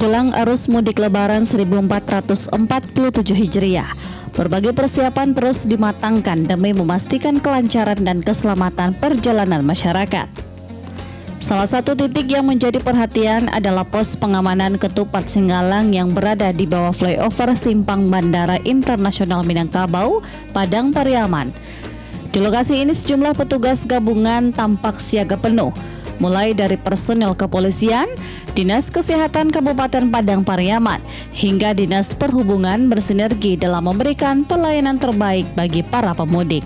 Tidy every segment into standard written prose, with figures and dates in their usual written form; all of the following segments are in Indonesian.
menjelang arus mudik Lebaran 1447 Hijriah. Berbagai persiapan terus dimatangkan demi memastikan kelancaran dan keselamatan perjalanan masyarakat. Salah satu titik yang menjadi perhatian adalah pos pengamanan Ketupat Singgalang yang berada di bawah flyover Simpang Bandara Internasional Minangkabau, Padang Pariaman. Di lokasi ini sejumlah petugas gabungan tampak siaga penuh, mulai dari personel kepolisian, Dinas Kesehatan Kabupaten Padang Pariaman, hingga Dinas Perhubungan bersinergi dalam memberikan pelayanan terbaik bagi para pemudik.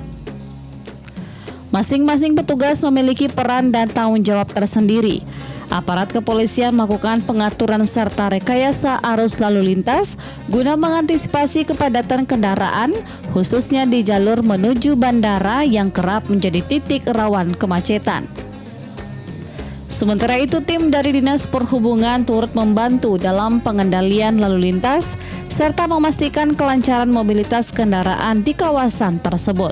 Masing-masing petugas memiliki peran dan tanggung jawab tersendiri. Aparat kepolisian melakukan pengaturan serta rekayasa arus lalu lintas guna mengantisipasi kepadatan kendaraan, khususnya di jalur menuju bandara yang kerap menjadi titik rawan kemacetan. Sementara itu, tim dari Dinas Perhubungan turut membantu dalam pengendalian lalu lintas serta memastikan kelancaran mobilitas kendaraan di kawasan tersebut.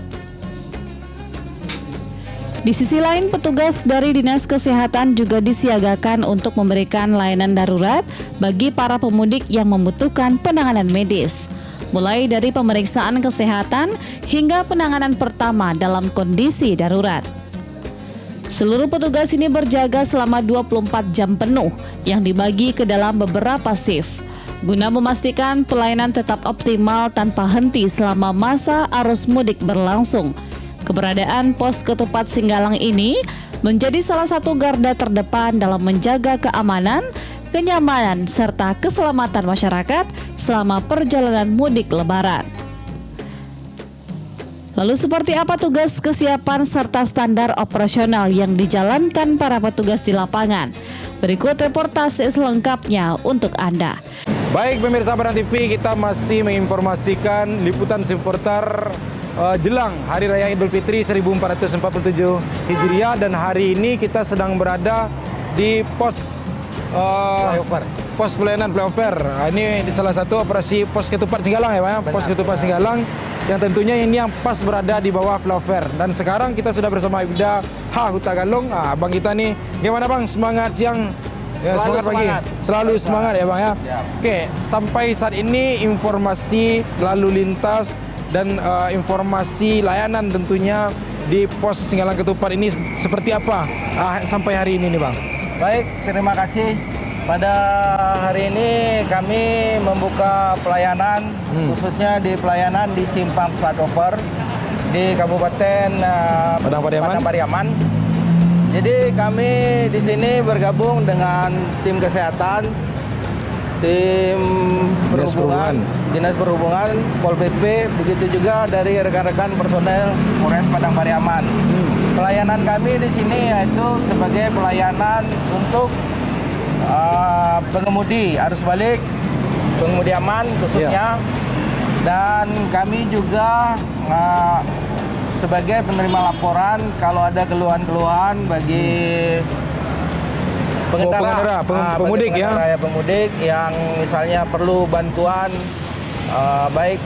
Di sisi lain, petugas dari Dinas Kesehatan juga disiagakan untuk memberikan layanan darurat bagi para pemudik yang membutuhkan penanganan medis, mulai dari pemeriksaan kesehatan hingga penanganan pertama dalam kondisi darurat. Seluruh petugas ini berjaga selama 24 jam penuh yang dibagi ke dalam beberapa shift, guna memastikan pelayanan tetap optimal tanpa henti selama masa arus mudik berlangsung. Keberadaan pos Ketupat Singgalang ini menjadi salah satu garda terdepan dalam menjaga keamanan, kenyamanan, serta keselamatan masyarakat selama perjalanan mudik Lebaran. Lalu seperti apa tugas kesiapan serta standar operasional yang dijalankan para petugas di lapangan? Berikut reportase selengkapnya untuk Anda. Baik pemirsa Padang TV, kita masih menginformasikan liputan seputar jelang Hari Raya Idul Fitri 1447 Hijriah, dan hari ini kita sedang berada di pos pelayanan flyover. Ini salah satu operasi pos Ketupat Singgalang ya Pak ya? Pos Ketupat Singgalang yang tentunya ini yang pas berada di bawah flyover. Dan sekarang kita sudah bersama Ibda Huta Galung. Abang kita nih, gimana Bang? Semangat siang? Ya, semangat pagi. Selalu semangat ya Bang ya? Oke, sampai saat ini informasi lalu lintas dan informasi layanan tentunya di pos Singgalang Ketupat ini seperti apa sampai hari ini nih Bang? Baik, terima kasih. Pada hari ini kami membuka pelayanan khususnya di pelayanan di Simpang Flyover di Kabupaten Padang Pariaman. Jadi kami di sini bergabung dengan tim kesehatan, tim perhubungan, Dinas Perhubungan, Pol PP, begitu juga dari rekan-rekan personel Polres Padang Pariaman. Pelayanan kami di sini yaitu sebagai pelayanan untuk pengemudi arus balik, pengemudi aman khususnya, dan kami juga sebagai penerima laporan kalau ada keluhan-keluhan bagi pemudik yang misalnya perlu bantuan baik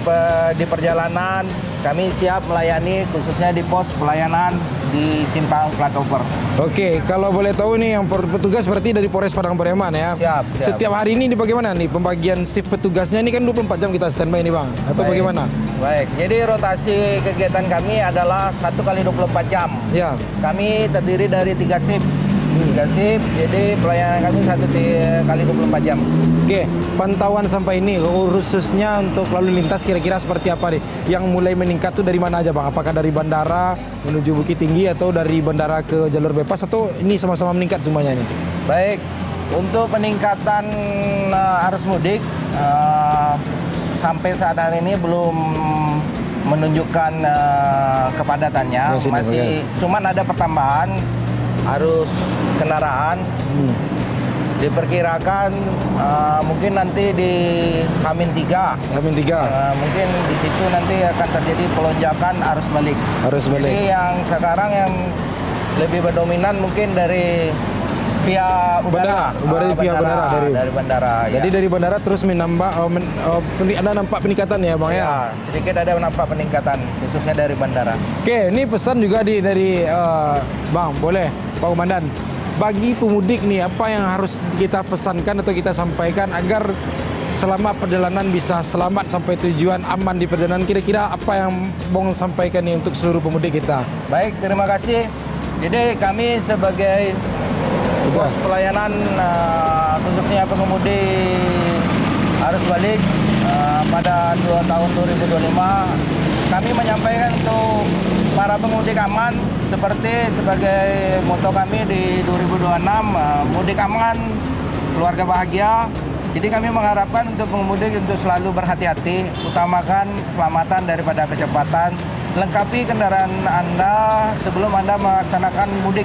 di perjalanan, kami siap melayani khususnya di pos pelayanan di Simpang Flyover. Oke, kalau boleh tahu nih yang petugas berarti dari Polres Padang Pariaman ya? Siap. Setiap hari ini bagaimana nih pembagian shift petugasnya? Ini kan 24 jam kita standby nih Bang, atau bagaimana? Baik, jadi rotasi kegiatan kami adalah 1 kali 24 jam. Ya. Kami terdiri dari 3 shift. 3 shift, jadi pelayanan kami 1 kali 24 jam. Oke, pantauan sampai ini khususnya untuk lalu lintas kira-kira seperti apa nih? Yang mulai meningkat tuh dari mana aja Bang? Apakah dari bandara menuju Bukit Tinggi atau dari bandara ke jalur bebas, atau ini sama-sama meningkat semuanya nih? Baik, untuk peningkatan arus mudik sampai saat hari ini belum menunjukkan kepadatannya, masih cuman ada pertambahan arus kendaraan. Diperkirakan mungkin nanti di H-3 mungkin di situ nanti akan terjadi pelonjakan arus balik. Jadi yang sekarang yang lebih berdominan mungkin dari via udara, dari bandara. Jadi dari bandara terus menambah, ada nampak peningkatan ya Bang ya? Sedikit ada nampak peningkatan khususnya dari bandara. Oke, ini pesan juga dari Bang, boleh Pak Komandan. bagi pemudik nih, apa yang harus kita pesankan atau kita sampaikan agar selama perjalanan bisa selamat sampai tujuan, aman di perjalanan? Kira-kira apa yang Bong sampaikan nih untuk seluruh pemudik kita? Baik, terima kasih. Jadi kami sebagai pos pelayanan khususnya pengemudi arus balik pada tahun 2025, kami menyampaikan untuk para pemudik aman seperti sebagai moto kami di 2026, mudik aman, keluarga bahagia. Jadi kami mengharapkan untuk pengemudi untuk selalu berhati-hati, utamakan keselamatan daripada kecepatan, lengkapi kendaraan Anda sebelum Anda melaksanakan mudik.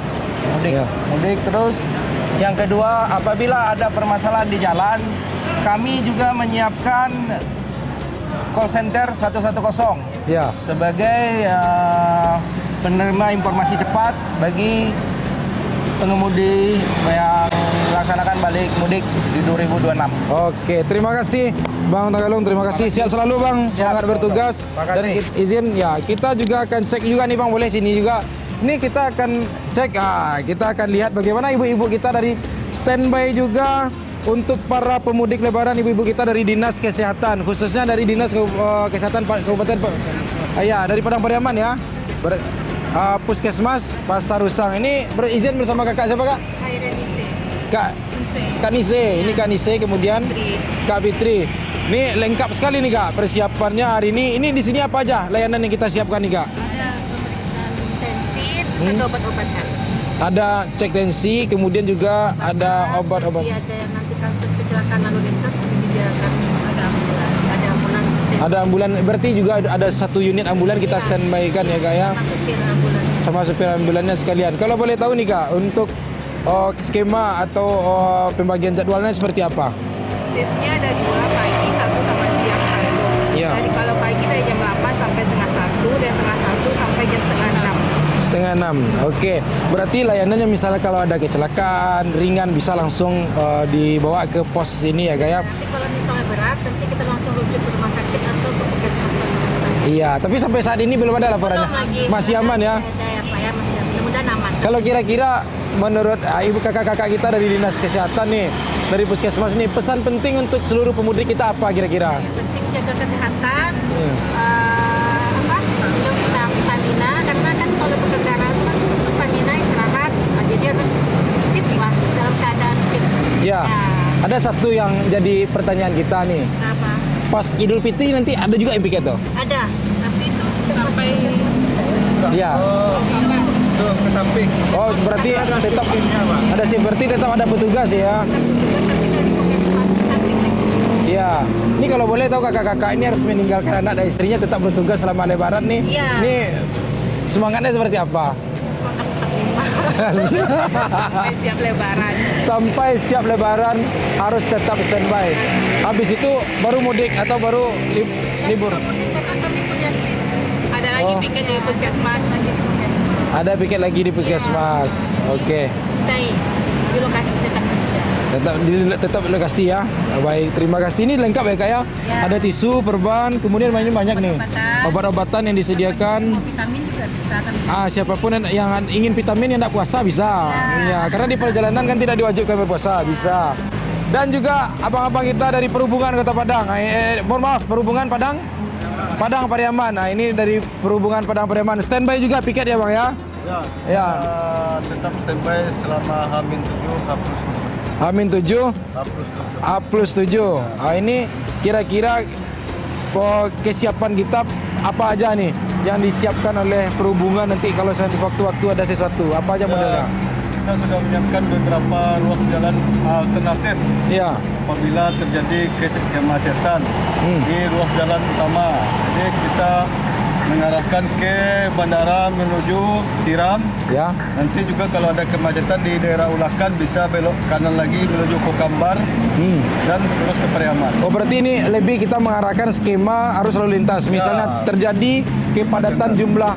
Mudik terus. Yang kedua, apabila ada permasalahan di jalan, kami juga menyiapkan call center 110 sebagai penerima informasi cepat bagi pengemudi yang melaksanakan balik mudik di 2026. Oke, terima kasih Bang Tagalong, terima kasih. Siap selalu Bang, semangat bertugas. Dan izin ya, kita juga akan cek juga nih Bang, boleh sini juga. Ini kita akan cek, kita akan lihat bagaimana ibu-ibu kita dari standby juga untuk para pemudik lebaran, ibu-ibu kita dari Dinas Kesehatan, khususnya dari Dinas Kesehatan Kabupaten dari Padang Pariaman ya. Puskesmas Pasar Usang. Ini berizin bersama kakak siapa kak? Kak Nise. Ini Kak Nise, kemudian Kak Fitri. Ini lengkap sekali nih kak persiapannya hari ini. Ini di sini apa aja layanan yang kita siapkan nih kak? Ada pemeriksaan tensi, terus ada obat-obatan. Ada cek tensi, kemudian juga ada obat-obat. Ada nanti kasus kecelakaan lalu lintas dibicarakan ada ambulan. Ada ambulan, berarti juga ada satu unit ambulan kita standby kan ya kak ya? Sama supir ambulannya sekalian. Kalau boleh tahu nih kak, untuk skema atau pembagian jadwalnya seperti apa? Shiftnya ada 2, pagi 1 sama siang 1. Ya. Jadi kalau pagi dari jam 8 sampai setengah 1, dan setengah 1 sampai jam setengah 6. Setengah 6, oke. Berarti layanannya misalnya kalau ada kecelakaan ringan bisa langsung dibawa ke pos ini ya kak ya? Nanti kalau misalnya berat, nanti kita langsung rujuk ke rumah sakit atau ke puskesmas. Iya, tapi sampai saat ini belum ada laporannya. Masih aman ya? Ada ya Pak ya, masih aman. Mudah-mudahan aman. Kalau kira-kira menurut ibu kakak-kakak kita dari Dinas Kesehatan nih, dari Puskesmas nih, pesan penting untuk seluruh pemudik kita apa kira-kira? Yang penting jaga kesehatan, minum vitamin stamina, karena kan kalau berkendara itu kan butuh stamina, istirahat, jadi harus fit lah, dalam keadaan fit. Ya, ada satu yang jadi pertanyaan kita nih. Kenapa? Pas Idul Fitri nanti ada juga yang piket tuh? Ada, tapi itu sampai Iya. Ke samping. Oh, berarti tetap ada seperti tetap ada petugas ya? Iya. Ini kalau boleh tahu kakak-kakak ini harus meninggalkan anak dan istrinya tetap bertugas selama lebaran nih. Iya. Ini semangatnya seperti apa? semangat 45 sampai siap lebaran. Sampai siap lebaran harus tetap standby. Habis itu baru mudik atau baru libur? Karena kami punya shift. Ada lagi piket di puskesmas. Ada piket lagi di puskesmas. Oke. Stay di lokasi tetap kerja. Tetap di lokasi ya. Baik, terima kasih. Ini lengkap ya kak ya. Ada tisu, perban, kemudian banyak nih. Obat-obatan yang disediakan. Mau vitamin juga bisa kan. Siapapun yang ingin vitamin yang tidak puasa bisa. Ya, karena di perjalanan kan tidak diwajibkan berpuasa, bisa. Dan juga abang-abang kita dari Perhubungan Kota Padang. Mohon maaf, Perhubungan Padang Pariaman. Nah, ini dari Perhubungan Padang Pariaman. Standby juga piket ya bang ya? Ya. Tetap standby selama H-7 H+7. Nah, ini kira-kira kesiapan kita apa aja nih yang disiapkan oleh Perhubungan nanti kalau sewaktu-waktu ada sesuatu, apa aja modelnya? Kita sudah menyiapkan beberapa ruas jalan alternatif Ya. apabila terjadi kemacetan di ruas jalan utama. Jadi kita mengarahkan ke bandara menuju Tiram. Ya. Nanti juga kalau ada kemacetan di daerah Ulakan bisa belok kanan lagi menuju Kokambar dan terus ke Pariaman. Oh, berarti ini lebih kita mengarahkan skema arus lalu lintas. Misalnya terjadi kepadatan jumlah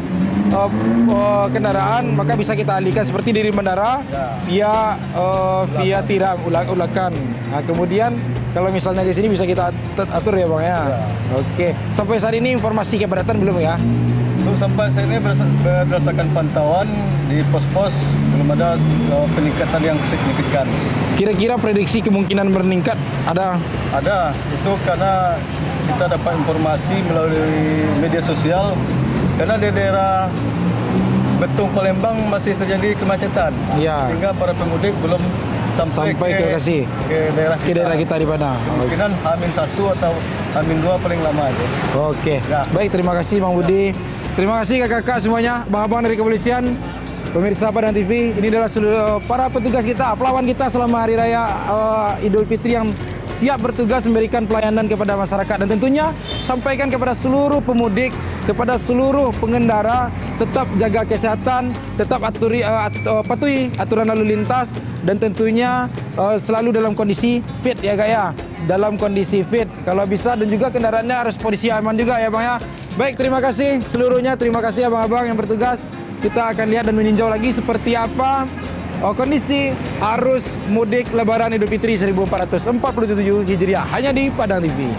kendaraan, maka bisa kita alihkan seperti dari bandara via Tiram Ulakan. Nah, kemudian kalau misalnya di sini bisa kita atur ya bang ya. Oke. Sampai saat ini informasi kepadatan belum ya? Untuk Untuk sampai saat ini berdasarkan pantauan di pos-pos belum ada peningkatan yang signifikan. Kira-kira prediksi kemungkinan meningkat ada? Ada, itu karena kita dapat informasi melalui media sosial karena di daerah Betung Palembang masih terjadi kemacetan. Ya. Sehingga para pemudik belum sampai ke lokasi, ke daerah kita di mana? Kemungkinan H-1 atau H-2 paling lama itu. Oke. Ya. Baik, terima kasih Bang Budi. Terima kasih kakak-kakak semuanya, abang-abang dari kepolisian, pemirsa Padang TV. Ini adalah seluruh para petugas kita, pelawan kita selama Hari Raya Idul Fitri yang siap bertugas memberikan pelayanan kepada masyarakat dan tentunya sampaikan kepada seluruh pemudik, kepada seluruh pengendara, tetap jaga kesehatan, tetap patuhi aturan lalu lintas dan tentunya selalu dalam kondisi fit ya kak ya, dalam kondisi fit kalau bisa, dan juga kendaraannya harus posisi aman juga ya bang ya. Baik, terima kasih seluruhnya, terima kasih abang-abang yang bertugas. Kita akan lihat dan meninjau lagi seperti apa kondisi arus mudik Lebaran Idul Fitri 1447 Hijriah hanya di Padang TV.